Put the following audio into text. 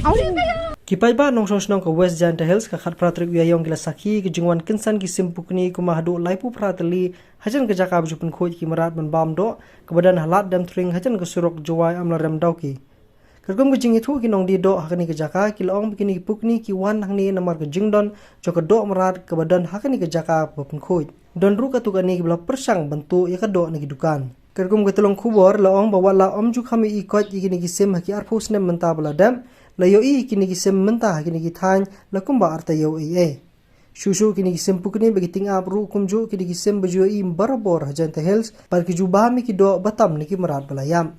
Kipai ba nong song ke West Janta Hills ka khat pratrik wiayong gila sakhi ki jingwan kinsan ki simpukni ku mahdu laipu pratali hajan ke jakab jupun khoj ki marat ban bam do kebadan halat dam tring hajan ke surok jawai amla rem dauki kergum ke jingi thu ki nong di do hakani ke jaka ki long bikini pukni ki wan hangni namar ke jingdon jok do marat kebadan hakani ke jaka bupun khoj don ru ka tukani ki bla persang bentu ya ka do ni dukan kergum ke telong khubor laong bawala om ju khami I koj ki sim haki arphus nem menta bla dam layo I kini kisem mentah kini kithan lakumba artayo ai shushu kini kisem pukni bagi tingap ru kumju kini kisem baju I barabor Janta Hills par ki jubah mi ki do batam niki marat balayam